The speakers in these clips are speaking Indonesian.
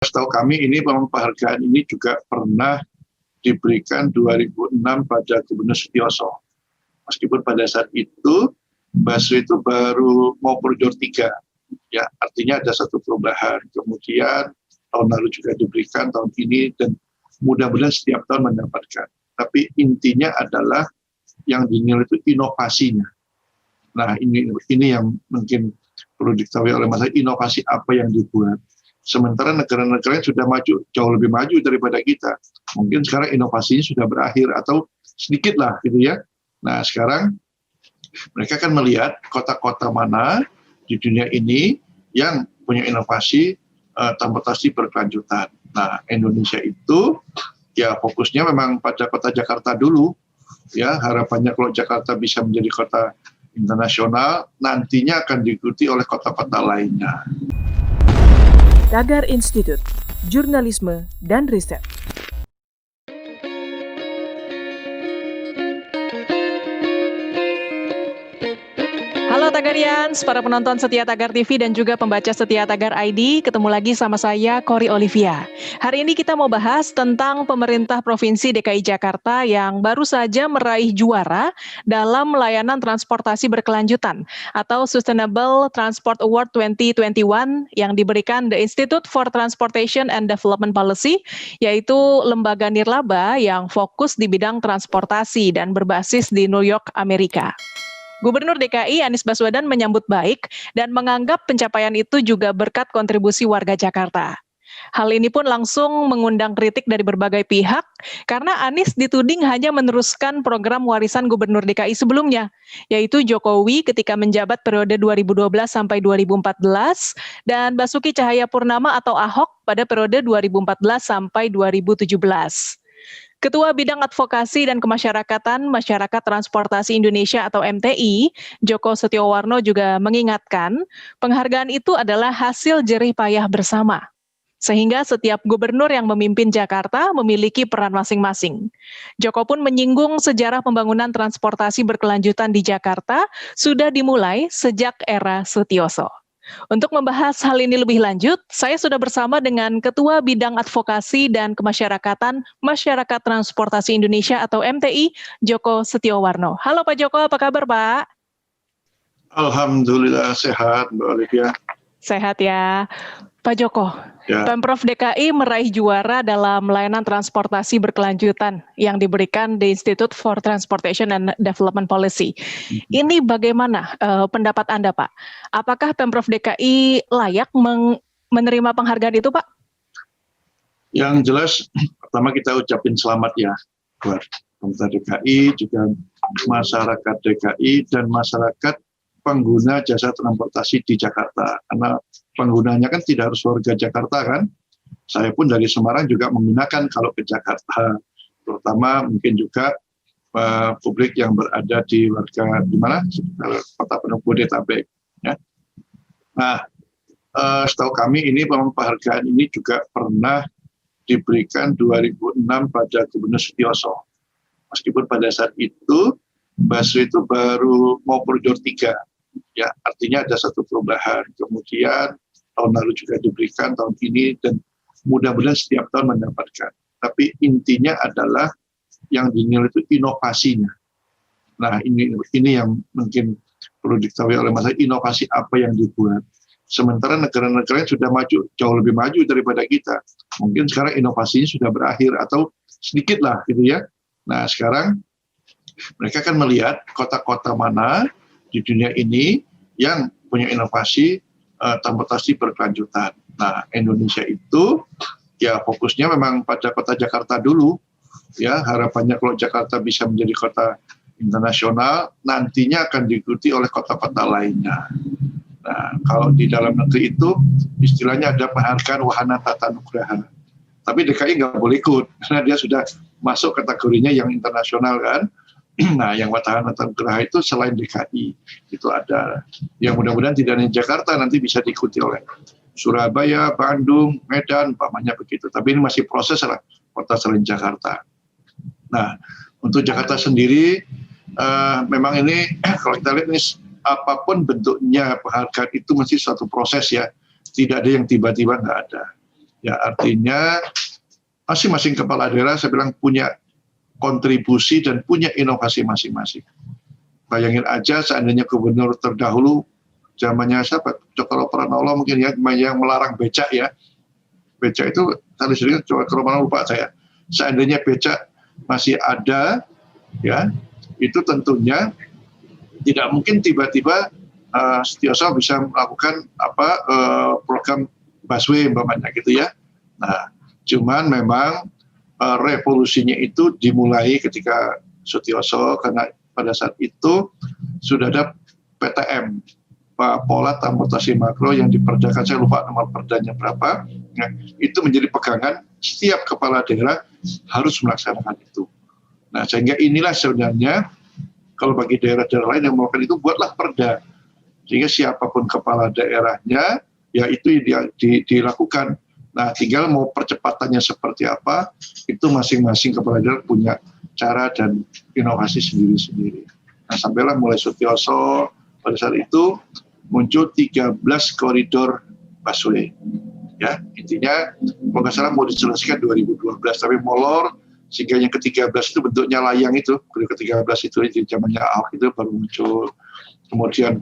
Setahu kami ini penghargaan ini juga pernah diberikan 2006 pada Gubernur Sutioso. Meskipun pada saat itu Basri itu baru mau koridor 3, ya artinya ada satu perubahan. Kemudian tahun lalu juga diberikan, tahun ini, dan mudah-mudahan setiap tahun mendapatkan. Tapi intinya adalah yang dinilai itu inovasinya. Nah ini yang mungkin perlu diketahui oleh masyarakat, inovasi apa yang dibuat. Sementara negara-negara yang sudah maju, jauh lebih maju daripada kita. Mungkin sekarang inovasinya sudah berakhir atau sedikit lah gitu ya. Nah sekarang mereka akan melihat kota-kota mana di dunia ini yang punya inovasi transportasi berkelanjutan. Nah Indonesia itu ya fokusnya memang pada kota Jakarta dulu. Ya harapannya kalau Jakarta bisa menjadi kota internasional, nantinya akan diikuti oleh kota-kota lainnya. Tagar Institut Jurnalisme dan Riset. Halo Tagarians, para penonton setia Tagar TV dan juga pembaca setia Tagar ID, ketemu lagi sama saya, Kori Olivia. Hari ini kita mau bahas tentang pemerintah Provinsi DKI Jakarta yang baru saja meraih juara dalam layanan transportasi berkelanjutan atau Sustainable Transport Award 2021 yang diberikan The Institute for Transportation and Development Policy, yaitu lembaga nirlaba yang fokus di bidang transportasi dan berbasis di New York, Amerika. Gubernur DKI Anies Baswedan menyambut baik dan menganggap pencapaian itu juga berkat kontribusi warga Jakarta. Hal ini pun langsung mengundang kritik dari berbagai pihak karena Anies dituding hanya meneruskan program warisan Gubernur DKI sebelumnya, yaitu Jokowi ketika menjabat periode 2012 sampai 2014 dan Basuki Cahayapurnama atau Ahok pada periode 2014 sampai 2017. Ketua Bidang Advokasi dan Kemasyarakatan Masyarakat Transportasi Indonesia atau MTI, Joko Setiowarno juga mengingatkan, penghargaan itu adalah hasil jerih payah bersama. Sehingga setiap gubernur yang memimpin Jakarta memiliki peran masing-masing. Joko pun menyinggung sejarah pembangunan transportasi berkelanjutan di Jakarta sudah dimulai sejak era Sutioso. Untuk membahas hal ini lebih lanjut, saya sudah bersama dengan Ketua Bidang Advokasi dan Kemasyarakatan Masyarakat Transportasi Indonesia atau MTI, Joko Setiowarno. Halo Pak Joko, apa kabar Pak? Alhamdulillah sehat Mbak Olivia. Sehat ya. Pak Joko, ya. Pemprov DKI meraih juara dalam layanan transportasi berkelanjutan yang diberikan The Institute for Transportation and Development Policy. Ini bagaimana pendapat Anda Pak? Apakah Pemprov DKI layak menerima penghargaan itu Pak? Yang jelas, pertama kita ucapin selamat ya buat pemerintah DKI, juga masyarakat DKI dan masyarakat pengguna jasa transportasi di Jakarta. Karena penggunanya kan tidak harus warga Jakarta kan. Saya pun dari Semarang juga menggunakan kalau ke Jakarta. Terutama mungkin juga publik yang berada di warga di mana? Kota penuh Bodetabek. Ya. Nah, setahu kami ini penghargaan ini juga pernah diberikan 2006 pada Gubernur Sutioso. Meskipun pada saat itu Basri itu baru mau koridor 3. Ya, artinya ada satu perubahan. Kemudian tahun lalu juga diberikan, tahun ini, dan mudah-mudahan setiap tahun mendapatkan. Tapi intinya adalah yang dinilai itu inovasinya. Nah ini yang mungkin perlu diketahui oleh masyarakat, inovasi apa yang dibuat. Sementara negara-negara yang sudah maju, jauh lebih maju daripada kita. Mungkin sekarang inovasinya sudah berakhir atau sedikit lah gitu ya. Nah sekarang mereka akan melihat kota-kota mana di dunia ini yang punya inovasi transportasi berkelanjutan. Nah, Indonesia itu ya fokusnya memang pada kota Jakarta dulu. Ya, harapannya kalau Jakarta bisa menjadi kota internasional, nantinya akan diikuti oleh kota-kota lainnya. Nah, kalau di dalam negeri itu istilahnya ada penghargaan wahana tata nugraha. Tapi DKI nggak boleh ikut karena dia sudah masuk kategorinya yang internasional kan. Nah, yang wahana tata nugraha itu selain DKI itu ada. Yang mudah-mudahan tidak hanya Jakarta, nanti bisa diikuti oleh Surabaya, Bandung, Medan, umpamanya begitu. Tapi ini masih proses lah kota selain Jakarta. Nah, untuk Jakarta sendiri, memang ini kalau kita lihat ini apapun bentuknya penghargaan itu mesti suatu proses ya. Tidak ada yang tiba-tiba nggak ada. Ya, artinya masing-masing kepala daerah saya bilang punya kontribusi dan punya inovasi masing-masing. Bayangin aja seandainya gubernur terdahulu zamannya siapa? Cokro Pranolo mungkin ya, yang melarang becak ya. Becak itu tadi sering Cokro Pranolo lupa saya. Seandainya becak masih ada ya, itu tentunya tidak mungkin tiba-tiba Setiausaha bisa melakukan program busway umpamanya gitu ya. Nah, cuman memang revolusinya itu dimulai ketika Setiausaha, karena pada saat itu sudah ada PTM, pola transportasi makro yang diperdakan, saya lupa nomor perdanya berapa. Nah, itu menjadi pegangan setiap kepala daerah harus melaksanakan itu. Nah, sehingga inilah sebenarnya kalau bagi daerah-daerah lain yang melakukan itu, buatlah perda. Sehingga siapapun kepala daerahnya, ya itu dilakukan. Nah, tinggal mau percepatannya seperti apa, itu masing-masing kepala daerah punya cara dan inovasi sendiri-sendiri. Nah, sampailah mulai Setiausaha, pada saat itu muncul 13 koridor busway. Ya, intinya kalau nggak salah mau diselesaikan 2012, tapi molor sehingga yang ke-13 itu bentuknya layang itu, koridor ke-13 itu di zamannya Ahok itu baru muncul. Kemudian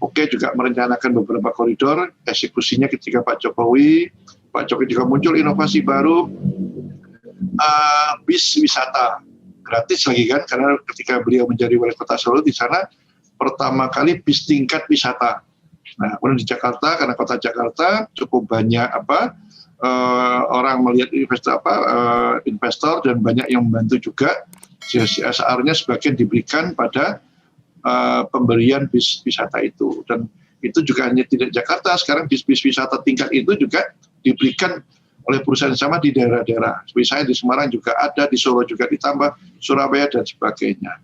juga merencanakan beberapa koridor, eksekusinya ketika Pak Jokowi juga muncul inovasi baru, bis wisata gratis lagi kan, karena ketika beliau menjadi wali kota Solo di sana pertama kali bis tingkat wisata. Nah, kemudian di Jakarta, karena kota Jakarta cukup banyak orang melihat investor dan banyak yang membantu juga, CSR-nya sebagian diberikan pada pemberian bis wisata itu. Dan itu juga hanya tidak Jakarta, sekarang bis wisata tingkat itu juga diberikan oleh perusahaan sama di daerah-daerah. Misalnya di Semarang juga ada, di Solo juga ditambah, Surabaya dan sebagainya.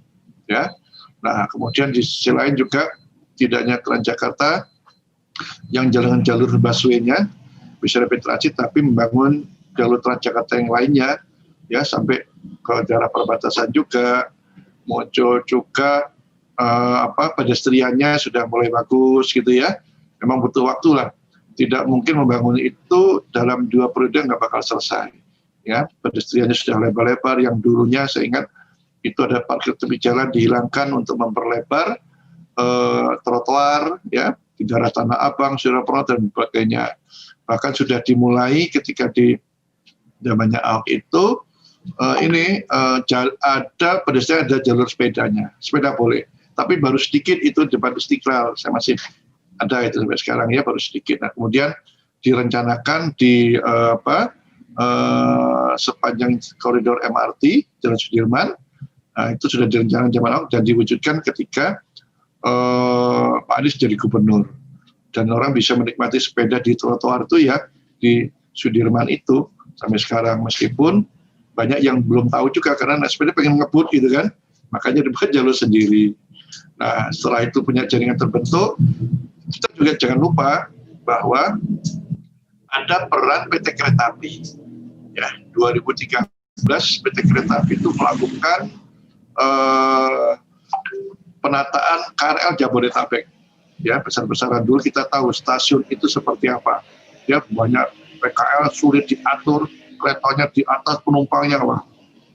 Ya. Nah, kemudian di sisi lain juga tidak hanya Transjakarta yang jalan jalur busway-nya bisa rapid transit, tapi membangun jalur Transjakarta yang lainnya, ya sampai ke daerah perbatasan juga. Muncul juga pedestriannya sudah mulai bagus gitu ya. Memang butuh waktu lah. Tidak mungkin membangun itu dalam 2 periode nggak bakal selesai. Ya, pedestriannya sudah lebar-lebar. Yang dulunya saya ingat itu ada parkir tepi jalan dihilangkan untuk memperlebar trotoar ya di daerah Tanah Abang, Surabaya dan sebagainya. Bahkan sudah dimulai ketika di zamannya Ahok itu ada pedestrian, ada jalur sepedanya. Sepeda boleh, tapi baru sedikit itu depan Istiqlal. Saya masih ada itu sampai sekarang ya, baru sedikit. Nah, kemudian direncanakan di sepanjang koridor MRT Jalan Sudirman. Nah, itu sudah direncanakan zaman Ahok dan diwujudkan ketika Pak Anies jadi gubernur. Dan orang bisa menikmati sepeda di trotoar itu ya di Sudirman itu sampai sekarang, meskipun banyak yang belum tahu juga karena naik sepeda pengen ngebut gitu kan, makanya dibuat jalur sendiri. Nah, setelah itu punya jaringan terbentuk, kita juga jangan lupa bahwa ada peran PT Kereta Api. Ya, 2013 PT Kereta Api itu melakukan penataan KRL Jabodetabek. Ya, besar-besaran dulu kita tahu stasiun itu seperti apa. Ya, banyak PKL sulit diatur, keretanya di atas, penumpangnya wah.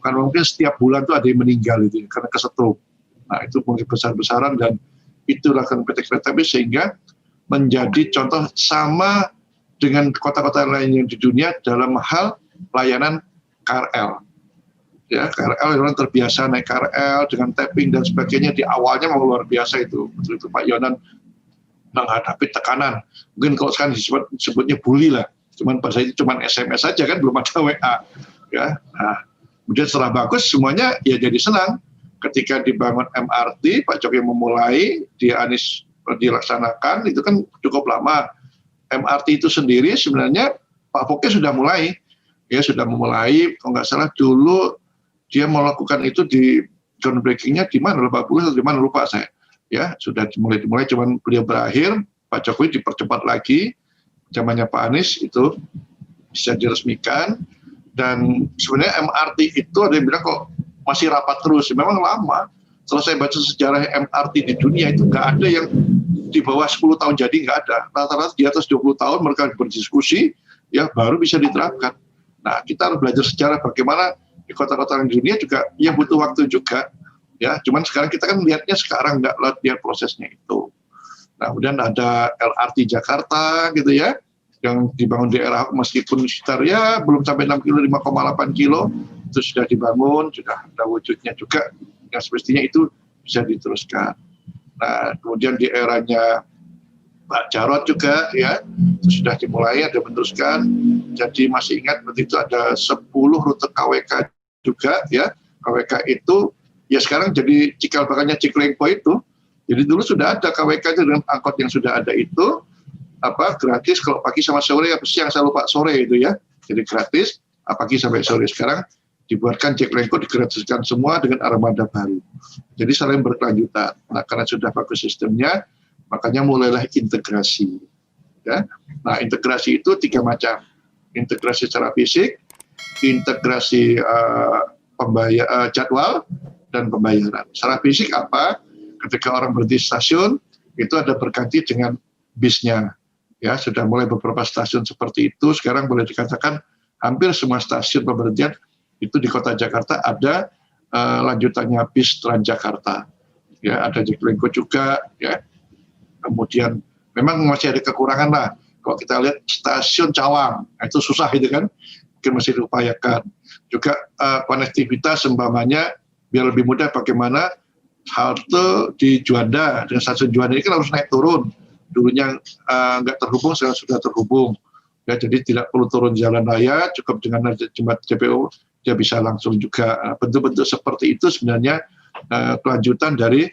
Karena mungkin setiap bulan tuh ada yang meninggal itu karena kesetrum. Nah, itu mungkin besar-besaran dan itu dilakukan PT Kereta Api sehingga menjadi contoh sama dengan kota-kota lain yang di dunia dalam hal layanan KRL. Ya, KRL orang terbiasa naik KRL dengan tapping dan sebagainya, di awalnya memang luar biasa itu. Betul itu Pak Yonan menghadapi tekanan. Mungkin kalau sekarang disebutnya bully lah. Cuman pada saat itu cuman SMS saja kan, belum ada WA. Ya. Nah, kemudian setelah bagus semuanya ya jadi senang. Ketika dibangun MRT, Pak Jokowi memulai, Anies dilaksanakan, itu kan cukup lama. MRT itu sendiri sebenarnya Pak Foke sudah mulai. Ya, sudah memulai, kalau nggak salah dulu dia melakukan itu di groundbreaking-nya di mana, Pak Bukus atau di mana lupa saya. Ya, sudah dimulai, cuman beliau berakhir, Pak Jokowi dipercepat lagi, zamannya Pak Anies itu bisa diresmikan. Dan sebenarnya MRT itu ada yang bilang kok masih rapat terus, memang lama. Setelah saya baca sejarah MRT di dunia itu nggak ada yang di bawah 10 tahun jadi, nggak ada. Rata-rata di atas 20 tahun mereka berdiskusi, ya baru bisa diterapkan. Nah, kita harus belajar sejarah bagaimana di kota-kota di dunia juga ya butuh waktu juga. Ya, cuman sekarang kita kan lihatnya sekarang, nggak lihat prosesnya itu. Nah, kemudian ada LRT Jakarta gitu ya, yang dibangun di era meskipun sekitar ya belum sampai 6 kilo, 5,8 kilo, itu sudah dibangun, sudah ada wujudnya juga, yang semestinya itu bisa diteruskan. Nah, kemudian di eranya Pak Jarod juga ya, itu sudah dimulai, ada meneruskan. Jadi masih ingat waktu itu ada 10 rute KWK juga ya, KWK itu ya sekarang jadi cikal bakalnya Ciklengko itu. Jadi dulu sudah ada KWK itu dengan angkot yang sudah ada itu, gratis kalau pagi sama sore, siang saya lupa sore itu ya, jadi gratis pagi sampai sore. Sekarang dibuatkan Ciklengko, digratiskan semua dengan armada baru. Jadi saling berkelanjutan. Nah, karena sudah bagus sistemnya, makanya mulailah integrasi. Ya. Nah, integrasi itu 3 macam. Integrasi secara fisik, integrasi jadwal, dan pembayaran. Secara fisik apa? Ketika orang berhenti stasiun, itu ada berganti dengan bisnya. Ya, sudah mulai beberapa stasiun seperti itu. Sekarang boleh dikatakan hampir semua stasiun pemberhentian itu di Kota Jakarta ada lanjutannya bis Transjakarta. Ya, ada Ciklengko juga. Ya. Kemudian memang masih ada kekurangan lah. Kalau kita lihat stasiun Cawang, itu susah itu kan, mungkin masih diupayakan. Juga konektivitas seumpamanya biar lebih mudah bagaimana halte di Juanda, dengan stasiun Juanda ini kan harus naik turun. Dulunya nggak terhubung, sekarang sudah terhubung. Ya, jadi tidak perlu turun jalan raya, cukup dengan jembatan JPO, dia bisa langsung juga. Bentuk-bentuk seperti itu sebenarnya kelanjutan dari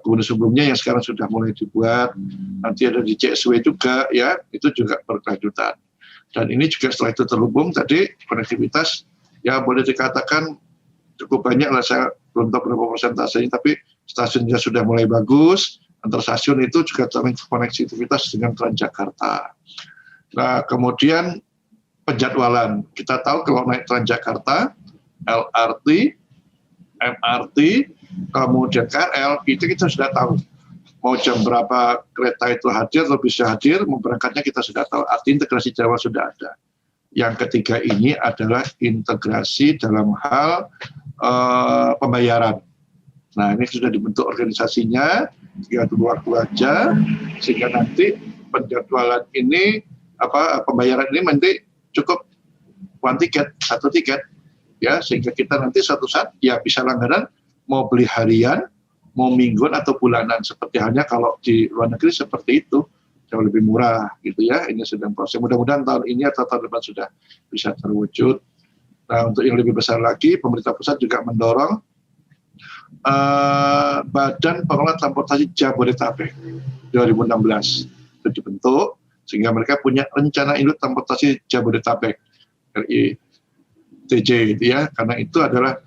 gubernur sebelumnya yang sekarang sudah mulai dibuat. Nanti ada di CSW juga, ya, itu juga berkelanjutan. Dan ini juga setelah itu terhubung, tadi konektivitas, ya boleh dikatakan cukup banyak lah, saya belum tahu berapa persentasenya, tapi stasiunnya sudah mulai bagus, antar stasiun itu juga konektivitas dengan Transjakarta. Nah, kemudian penjadwalan, kita tahu kalau naik Transjakarta, LRT, MRT, kemudian KRL, itu kita sudah tahu. Mau jam berapa kereta itu hadir atau bisa hadir, mau berangkatnya kita sudah tahu. Arti integrasi jadwal sudah ada. Yang ketiga ini adalah integrasi dalam hal pembayaran. Nah, ini sudah dibentuk organisasinya, tinggal tunggu waktu aja, sehingga nanti penjadwalan ini, pembayaran ini nanti cukup satu tiket, ya, sehingga kita nanti suatu saat ya bisa langganan mau beli harian, mau mingguan atau bulanan, seperti halnya kalau di luar negeri seperti itu, jauh lebih murah gitu ya. Ini sedang proses, mudah-mudahan tahun ini atau tahun depan sudah bisa terwujud. Nah, untuk yang lebih besar lagi, pemerintah pusat juga mendorong Badan Pengelola Transportasi Jabodetabek 2016 itu dibentuk, sehingga mereka punya rencana induk transportasi Jabodetabek RITJ itu ya. Karena itu adalah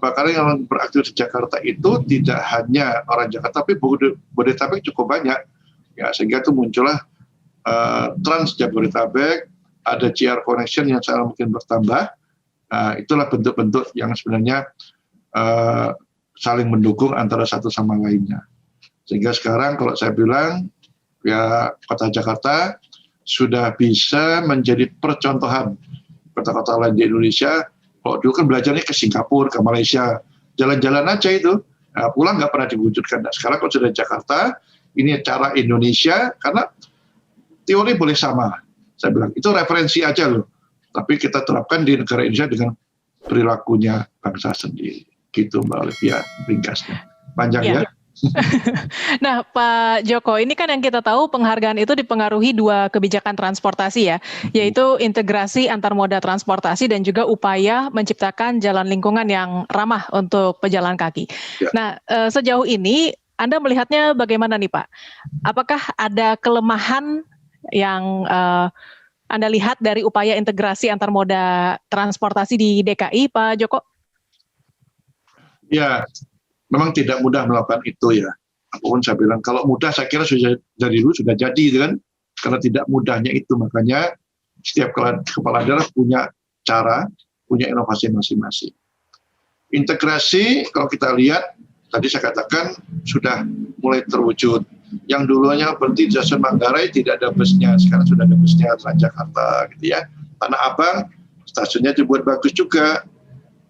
karena yang beraktif di Jakarta itu tidak hanya orang Jakarta, tapi Bodetabek cukup banyak ya, sehingga itu muncullah Trans Jabodetabek, ada JR Connection yang sekarang mungkin bertambah. Nah, itulah bentuk-bentuk yang sebenarnya saling mendukung antara satu sama lainnya. Sehingga sekarang kalau saya bilang ya, Kota Jakarta sudah bisa menjadi percontohan kota-kota lain di Indonesia. Kalau dulu kan belajarnya ke Singapura, ke Malaysia, jalan-jalan aja itu, nah, pulang nggak pernah diwujudkan. Nah, sekarang kalau sudah Jakarta, ini cara Indonesia, karena teori boleh sama. Saya bilang, itu referensi aja loh. Tapi kita terapkan di negara Indonesia dengan perilakunya bangsa sendiri. Gitu Mbak Olivia, ringkasnya. Panjang ya. Nah, Pak Joko, ini kan yang kita tahu penghargaan itu dipengaruhi 2 kebijakan transportasi ya, yaitu integrasi antar moda transportasi dan juga upaya menciptakan jalan lingkungan yang ramah untuk pejalan kaki. Ya. Nah, sejauh ini Anda melihatnya bagaimana nih Pak? Apakah ada kelemahan yang Anda lihat dari upaya integrasi antar moda transportasi di DKI, Pak Joko? Ya, memang tidak mudah melakukan itu ya. Apapun saya bilang, kalau mudah saya kira sudah dari dulu sudah jadi kan. Karena tidak mudahnya itu, makanya setiap kepala daerah punya cara, punya inovasi masing-masing. Integrasi kalau kita lihat, tadi saya katakan sudah mulai terwujud. yang dulunya berhenti di stasiun Manggarai tidak ada busnya, sekarang sudah ada busnya Transjakarta gitu ya. Tanah Abang stasiunnya dibuat bagus juga,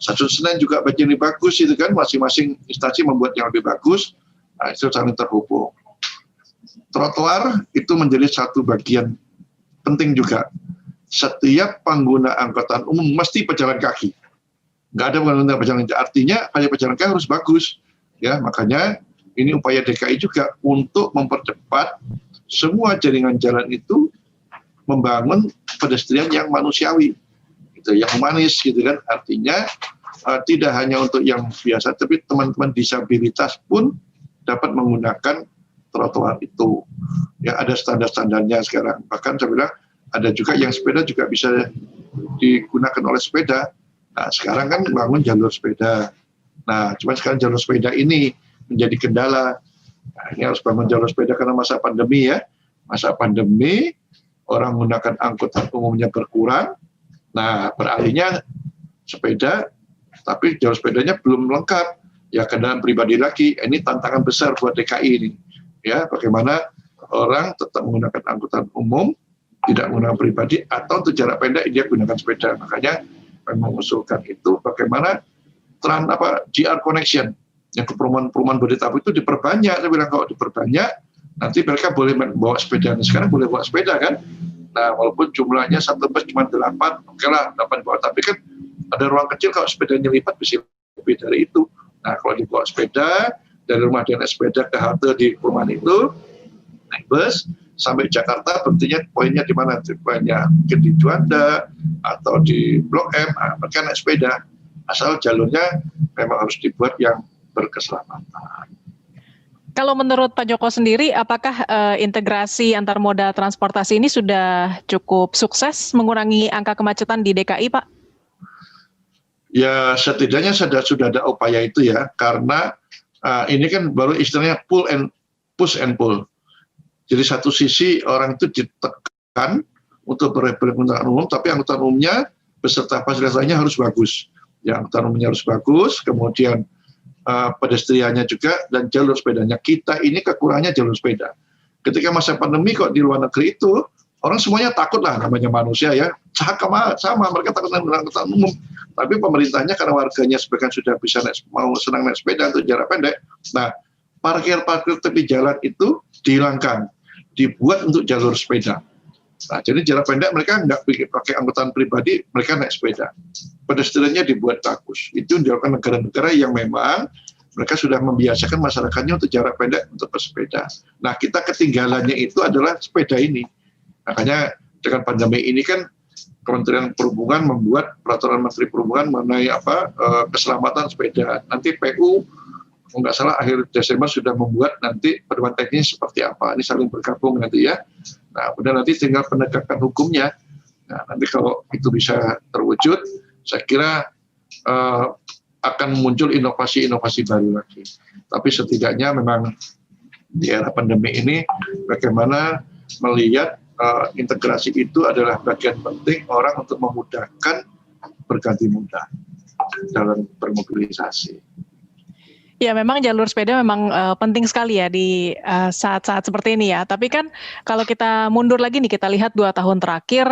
stasiun Senen juga bagian yang bagus itu kan, masing-masing instansi membuat yang lebih bagus. Nah, itu saling terhubung. Trotoar itu menjadi satu bagian penting juga. Setiap pengguna angkutan umum mesti pejalan kaki. Nggak ada pengguna pejalan kaki. Artinya hanya pejalan kaki harus bagus. Ya, makanya ini upaya DKI juga untuk mempercepat semua jaringan jalan itu membangun pedestrian yang manusiawi, gitu, yang humanis, gitu kan. Artinya tidak hanya untuk yang biasa, tapi teman-teman disabilitas pun dapat menggunakan trotoar itu. Ya, ada standar-standarnya sekarang. Bahkan saya bilang ada juga yang sepeda juga bisa digunakan oleh sepeda. Nah, sekarang kan bangun jalur sepeda. Nah, cuma sekarang jalur sepeda ini menjadi kendala. Nah, ini harus bangun jalur sepeda karena masa pandemi ya. Masa pandemi, orang menggunakan angkutan umumnya berkurang. Nah, beralihnya sepeda, tapi jalur sepedanya belum lengkap. Ya, kendaraan pribadi lagi. Ini tantangan besar buat DKI ini. Ya, bagaimana orang tetap menggunakan angkutan umum, tidak menggunakan pribadi, atau untuk jarak pendek dia gunakan sepeda. Makanya mengusulkan itu bagaimana GR Connection yang ke perumahan Bodetabek itu diperbanyak. Saya bilang kalau diperbanyak nanti mereka boleh membawa sepeda. Sekarang boleh bawa sepeda kan. Nah, walaupun jumlahnya satu bus cuma 8, oke lah 8 bawa, tapi kan ada ruang kecil kalau sepedanya lipat bisa lebih dari itu. Nah, kalau dibawa sepeda dari rumah dinas sepeda ke halte di perumahan itu, naik bus sampai Jakarta, berarti poinnya di mana? Poinnya mungkin di Juanda atau di Blok M, mereka naik sepeda. Asal jalurnya memang harus dibuat yang berkeselamatan. Kalau menurut Pak Joko sendiri, apakah integrasi antar moda transportasi ini sudah cukup sukses mengurangi angka kemacetan di DKI, Pak? Ya, setidaknya sudah ada upaya itu ya, karena ini kan baru istilahnya push and pull. Jadi satu sisi orang itu ditekan untuk berangkutan umum, tapi angkutan umumnya beserta fasilitas lainnya harus bagus. Ya, angkutan umumnya harus bagus, kemudian pedestriannya juga, dan jalur sepedanya. Kita ini kekurangannya jalur sepeda. Ketika masa pandemi kok di luar negeri itu, orang semuanya takut lah, namanya manusia ya. Sama mereka takut dengan angkutan umum. Tapi pemerintahnya karena warganya sebagian sudah bisa senang naik sepeda untuk jarak pendek. Nah, parkir-parkir tepi jalan itu dihilangkan, dibuat untuk jalur sepeda. Nah, jadi jarak pendek mereka nggak pakai angkutan pribadi, mereka naik sepeda. Pedestriannya dibuat bagus. Itu dilakukan negara-negara yang memang mereka sudah membiasakan masyarakatnya untuk jarak pendek untuk bersepeda. Nah, kita ketinggalannya itu adalah sepeda ini. Makanya dengan pandemi ini kan Kementerian Perhubungan membuat peraturan Menteri Perhubungan mengenai keselamatan sepeda. Nanti PU, kalau nggak salah akhir Desember sudah membuat nanti pedoman teknis seperti apa. Ini saling bergabung nanti ya. Nah, kemudian nanti tinggal penegakan hukumnya. Nah, nanti kalau itu bisa terwujud, saya kira akan muncul inovasi-inovasi baru lagi. Tapi setidaknya memang di era pandemi ini bagaimana melihat integrasi itu adalah bagian penting orang untuk memudahkan berganti moda dalam bermobilisasi. Ya, memang jalur sepeda memang penting sekali ya di saat-saat seperti ini ya. Tapi kan kalau kita mundur lagi nih, kita lihat 2 tahun terakhir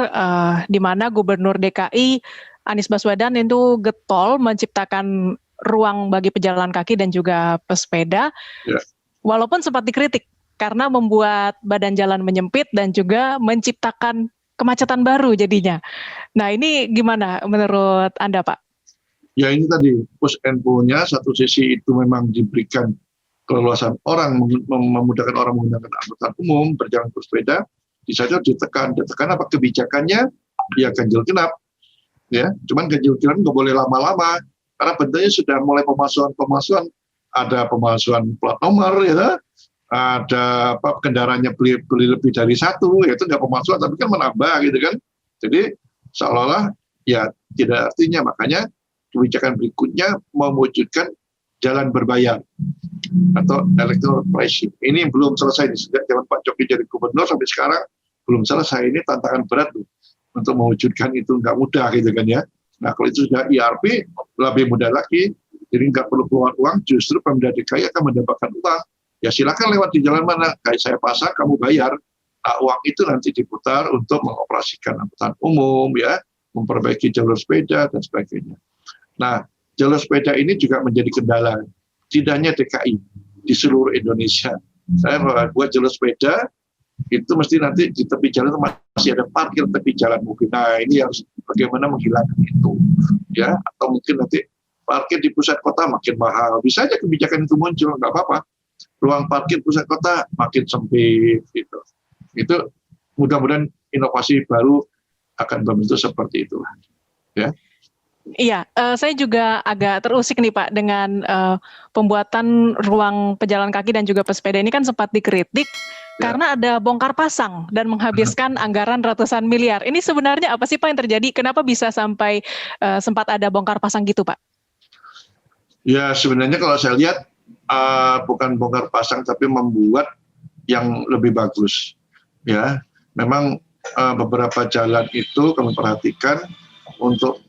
di mana Gubernur DKI Anies Baswedan itu getol menciptakan ruang bagi pejalan kaki dan juga pesepeda. Ya. Walaupun sempat dikritik karena membuat badan jalan menyempit dan juga menciptakan kemacetan baru jadinya. Nah, ini gimana menurut Anda, Pak? Ya, ini tadi push and pull-nya, satu sisi itu memang diberikan keleluasan orang, memudahkan orang menggunakan angkutan umum, berjalan bersepeda, di sana ditekan apa kebijakannya, ya ganjil genap. Ya, cuman ganjil genap nggak boleh lama-lama, karena bentuknya sudah mulai pemalsuan, ada pemalsuan plat nomor, ya, ada kendaraannya beli lebih dari satu, ya itu nggak pemalsuan, tapi kan menambah gitu kan. Jadi seolah-olah ya tidak artinya, makanya kebijakan berikutnya mewujudkan jalan berbayar atau electronic pricing. Ini belum selesai nih, sejak zaman Pak Jokowi jadi gubernur sampai sekarang belum selesai. Ini tantangan berat loh untuk mewujudkan itu, nggak mudah gitu kan ya. Nah, kalau itu sudah ERP lebih mudah lagi, jadi nggak perlu keluar uang, justru Pemda DKI akan mendapatkan uang ya silakan lewat di jalan mana, kayak saya pasang kamu bayar. Nah, uang itu nanti diputar untuk mengoperasikan angkutan umum, ya, memperbaiki jalur sepeda dan sebagainya. Nah, jalur sepeda ini juga menjadi kendala, tidak hanya DKI, di seluruh Indonesia. Saya buat jalur sepeda itu mesti nanti di tepi jalan masih ada parkir tepi jalan mobil. Nah, ini harus bagaimana menghilangkan itu, ya, atau mungkin nanti parkir di pusat kota makin mahal. Bisa aja kebijakan itu muncul, nggak apa-apa. Ruang parkir pusat kota makin sempit, gitu. Itu mudah-mudahan inovasi baru akan berbentuk seperti itu, ya. Iya, saya juga agak terusik nih Pak dengan pembuatan ruang pejalan kaki dan juga pesepeda ini kan sempat dikritik karena ada bongkar pasang dan menghabiskan anggaran ratusan miliar. Ini sebenarnya apa sih Pak yang terjadi? Kenapa bisa sampai sempat ada bongkar pasang gitu Pak? Ya sebenarnya kalau saya lihat bukan bongkar pasang tapi membuat yang lebih bagus. Ya, memang beberapa jalan itu kami perhatikan untuk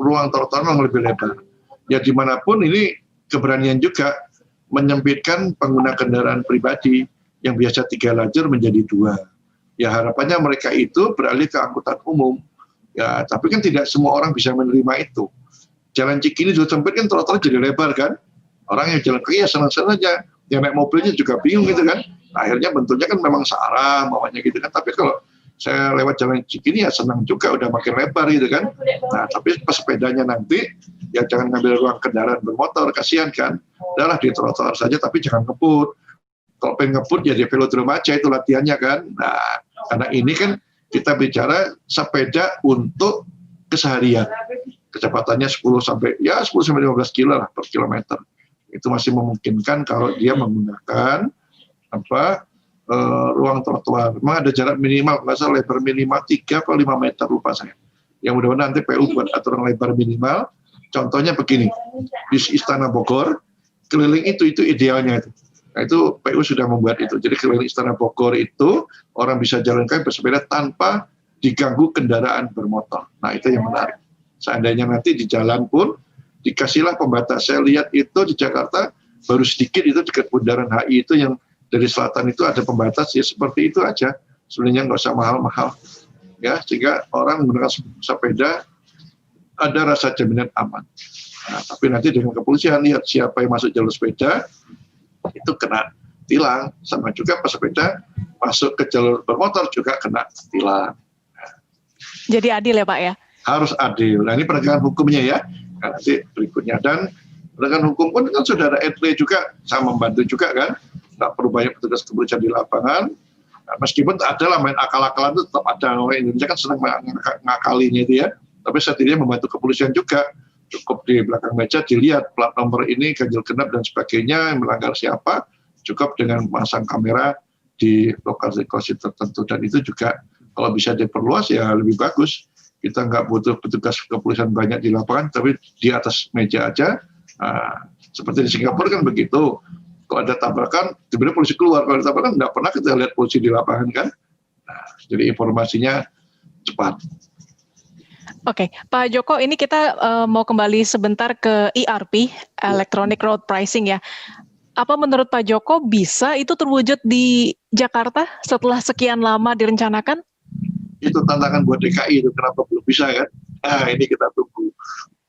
ruang trotoar yang lebih lebar. Ya dimanapun ini keberanian juga menyempitkan pengguna kendaraan pribadi yang biasa 3 lajur menjadi 2. Ya harapannya mereka itu beralih ke angkutan umum. Ya tapi kan tidak semua orang bisa menerima itu. Jalan Cikini juga sempit kan trotoar jadi lebar kan. Orang yang jalan kaki ya senang-senang aja. Yang naik mobilnya juga bingung gitu kan. Akhirnya bentuknya kan memang searah maunya gitu kan. Tapi kalau saya lewat jalan Cikini ya senang juga udah makin lebar gitu kan. Nah tapi pesepedanya nanti ya jangan ngambil ruang kendaraan bermotor, kasihan kan. Udahlah di trotoar saja tapi jangan ngebut. Kalau pengen ngebut ya di velodrome aja itu latihannya kan. Nah karena ini kan kita bicara sepeda untuk keseharian. Kecepatannya 10-15 kilo lah per kilometer. Itu masih memungkinkan kalau dia menggunakan ruang trotoar. Memang ada jarak minimal, nggak salah lebar minimal 3 atau 5 meter, lupa saya. Yang mudah-mudahan nanti PU buat aturan lebar minimal. Contohnya begini, di Istana Bogor, keliling itu idealnya itu. Nah itu PU sudah membuat itu. Jadi keliling Istana Bogor itu orang bisa jalan kaki bersepeda tanpa diganggu kendaraan bermotor. Nah itu yang menarik. Seandainya nanti di jalan pun dikasihlah pembatas. Saya lihat itu di Jakarta baru sedikit itu dekat Bundaran HI itu yang dari selatan itu ada pembatas ya seperti itu aja. Sebenarnya nggak usah mahal-mahal. Ya, sehingga orang menggunakan sepeda ada rasa jaminan aman. Nah, tapi nanti dengan kepolisian lihat siapa yang masuk jalur sepeda itu kena tilang, sama juga pesepeda masuk ke jalur bermotor juga kena tilang. Jadi adil ya Pak ya? Harus adil. Nah ini penegakan hukumnya ya. Nah, nanti berikutnya dan penegakan hukum pun kan sudah ada etle juga, sama membantu juga kan. Nggak perlu banyak petugas kepolisian di lapangan. Nah, meskipun ada lah main akal-akalan itu tetap ada. Orang Indonesia kan senang ngakalinya itu ya. Tapi setidaknya membantu kepolisian juga. Cukup di belakang meja dilihat plat nomor ini ganjil genap dan sebagainya, melanggar siapa. Cukup dengan memasang kamera di lokasi tertentu. Dan itu juga kalau bisa diperluas ya lebih bagus. Kita nggak butuh petugas kepolisian banyak di lapangan, tapi di atas meja aja. Nah, seperti di Singapura kan begitu. Kalau ada tabrakan, tiba-tiba polisi keluar. Kalau ada tabrakan, nggak pernah kita lihat polisi di lapangan kan. Nah, jadi informasinya cepat. Oke, Pak Joko, ini kita mau kembali sebentar ke ERP, Electronic Road Pricing ya. Apa menurut Pak Joko bisa itu terwujud di Jakarta setelah sekian lama direncanakan? Itu tantangan buat DKI itu, kenapa belum bisa kan? Nah ini kita tunggu.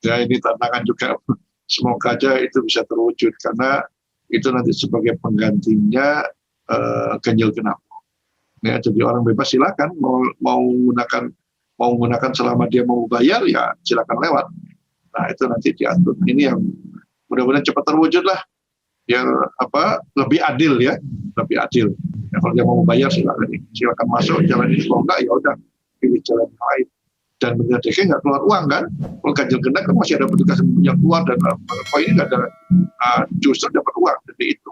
Ya ini tantangan juga. Semoga aja itu bisa terwujud karena itu nanti sebagai penggantinya ganjil genap. Ya, jadi orang bebas silakan mau menggunakan selama dia mau bayar ya silakan lewat. Nah itu nanti diatur. Ini yang mudah-mudahan cepat terwujud lah. Yang lebih adil ya, lebih adil. Ya, kalau dia mau bayar silakan masuk jalan ini, kalau enggak ya udah pilih jalan lain. Dan benar DKI nggak keluar uang kan? Kalau ganjil genap kan masih ada petugas yang keluar dan ini nggak ada, justru dapat uang dari itu.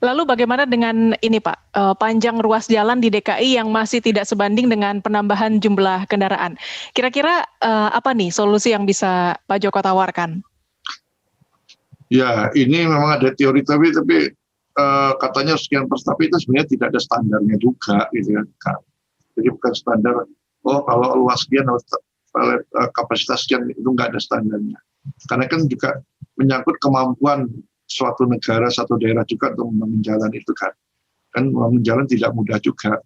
Lalu bagaimana dengan ini Pak, panjang ruas jalan di DKI yang masih tidak sebanding dengan penambahan jumlah kendaraan. Kira-kira apa nih solusi yang bisa Pak Joko tawarkan? Ya ini memang ada teori tapi katanya sekian per, tapi itu sebenarnya tidak ada standarnya juga gitu kan. Jadi bukan standar, kalau luas sekian kapasitas sekian itu nggak ada standarnya. Karena kan juga menyangkut kemampuan suatu negara, satu daerah juga untuk membangun jalan itu kan. Kan membangun jalan tidak mudah juga.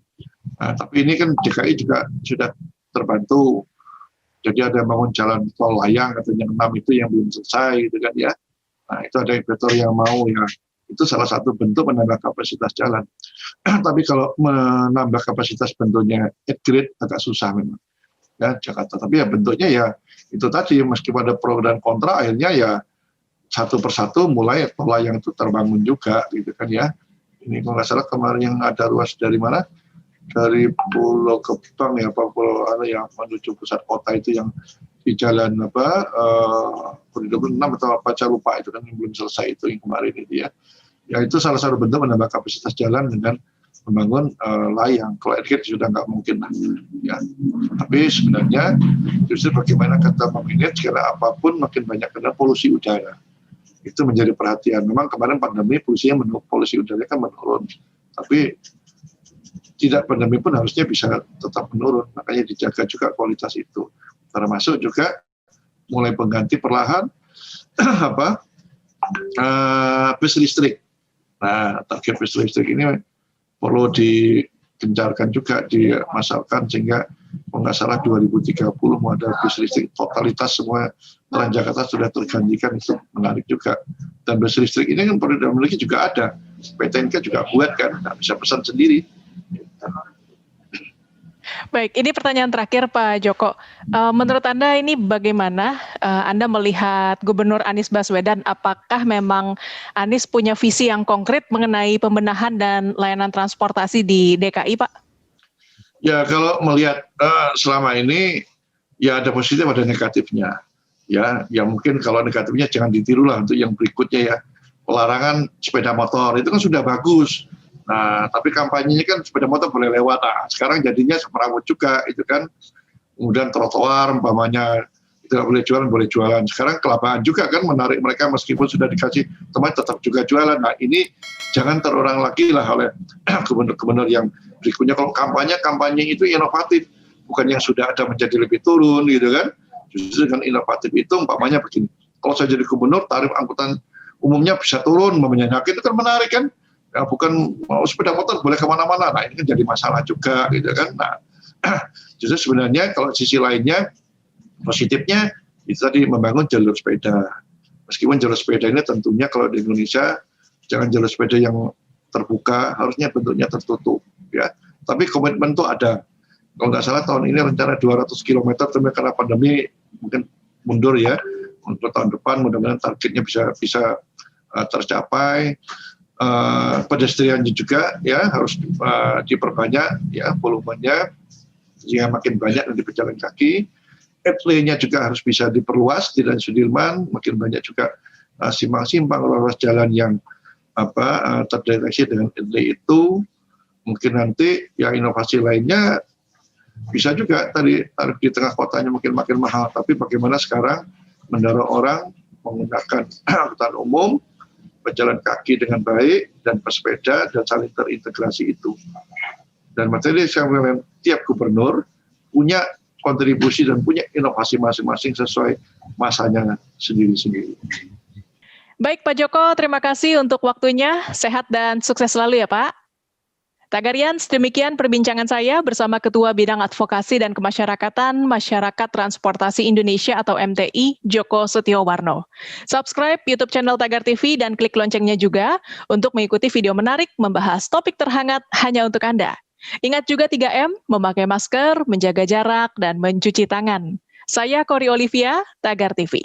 Nah, tapi ini kan DKI juga sudah terbantu. Jadi ada bangun jalan tol layang katanya 6 itu yang belum selesai gitu kan ya. Nah, itu ada investor yang mau ya. Itu salah satu bentuk menambah kapasitas jalan. Tapi kalau menambah kapasitas bentuknya upgrade agak susah memang. Ya, Jakarta. Tapi ya bentuknya ya itu tadi, meskipun ada pro dan kontra, akhirnya ya satu persatu mulai tol layang itu terbangun juga gitu kan ya. Ini kalau nggak salah kemarin yang ada ruas dari mana? Dari Pulau Gebang ya, Pulau yang menuju pusat kota itu yang di jalan koridor 6 atau apa, saya lupa itu kan yang belum selesai itu yang kemarin itu ya. Ya itu salah satu bentuk menambah kapasitas jalan dengan membangun layang. Kalau edit sudah nggak mungkin ya. Tapi sebenarnya justru bagaimana kita memanage karena apapun makin banyak kena polusi udara. Itu menjadi perhatian. Memang kemarin pandemi polusi udara kan menurun. Tapi tidak pandemi pun harusnya bisa tetap menurun. Makanya dijaga juga kualitas itu. Termasuk juga mulai pengganti perlahan bus listrik. Nah, target bus listrik ini perlu digencarkan juga, dimasarkan sehingga kalau nggak salah 2030 mau ada bus listrik totalitas semua Transjakarta sudah tergantikan. Itu menarik juga. Dan bus listrik ini kan perlu dimiliki juga ada. PTNK juga buat kan, nggak bisa pesan sendiri. Baik, ini pertanyaan terakhir Pak Joko. Menurut Anda ini bagaimana Anda melihat Gubernur Anies Baswedan? Apakah memang Anies punya visi yang konkret mengenai pembenahan dan layanan transportasi di DKI, Pak? Ya, kalau melihat selama ini ya ada positif ada negatifnya. Ya mungkin kalau negatifnya jangan ditirulah untuk yang berikutnya ya. Pelarangan sepeda motor itu kan sudah bagus. Nah, tapi kampanyenya kan sepeda motor boleh lewat. Nah, sekarang jadinya semerawut juga, itu kan. Kemudian trotoar, umpamanya itu nggak boleh jualan. Sekarang kelabaan juga kan menarik mereka meskipun sudah dikasih tempat tetap juga jualan. Nah, ini jangan terulang lagi lah oleh gubernur-gubernur yang berikutnya. Kalau kampanye itu inovatif, bukan yang sudah ada menjadi lebih turun gitu kan. Justru dengan inovatif itu umpamanya begini. Kalau saya jadi gubernur, tarif angkutan umumnya bisa turun, itu kan menarik kan. Ya, bukan mau sepeda motor boleh kemana-mana. Nah, ini kan jadi masalah juga gitu kan. Nah, justru sebenarnya kalau sisi lainnya positifnya itu tadi membangun jalur sepeda. Meskipun jalur sepeda ini tentunya kalau di Indonesia jangan jalur sepeda yang terbuka, harusnya bentuknya tertutup ya. Tapi komitmen itu ada. Kalau nggak salah tahun ini rencana 200 km, tapi karena pandemi mungkin mundur ya. Untuk tahun depan mudah-mudahan targetnya bisa tercapai. Pedestriannya juga ya harus diperbanyak ya volumenya sehingga makin banyak yang berjalan kaki. Lane-nya juga harus bisa diperluas di Jalan Sudirman, makin banyak juga simpang-simpang ruas jalan yang terdeteksi dengan lane itu. Mungkin nanti ya inovasi lainnya bisa juga tadi tarif di tengah kotanya mungkin makin mahal, tapi bagaimana sekarang mendorong orang menggunakan angkutan umum, berjalan kaki dengan baik, dan bersepeda, dan saling terintegrasi itu. Dan materi yang tiap gubernur punya kontribusi dan punya inovasi masing-masing sesuai masanya sendiri-sendiri. Baik Pak Joko, terima kasih untuk waktunya. Sehat dan sukses selalu ya Pak. Tagarian, demikian perbincangan saya bersama Ketua Bidang Advokasi dan Kemasyarakatan Masyarakat Transportasi Indonesia atau MTI, Joko Setiowarno. Subscribe YouTube channel Tagar TV dan klik loncengnya juga untuk mengikuti video menarik membahas topik terhangat hanya untuk Anda. Ingat juga 3M, memakai masker, menjaga jarak, dan mencuci tangan. Saya Kori Olivia, Tagar TV.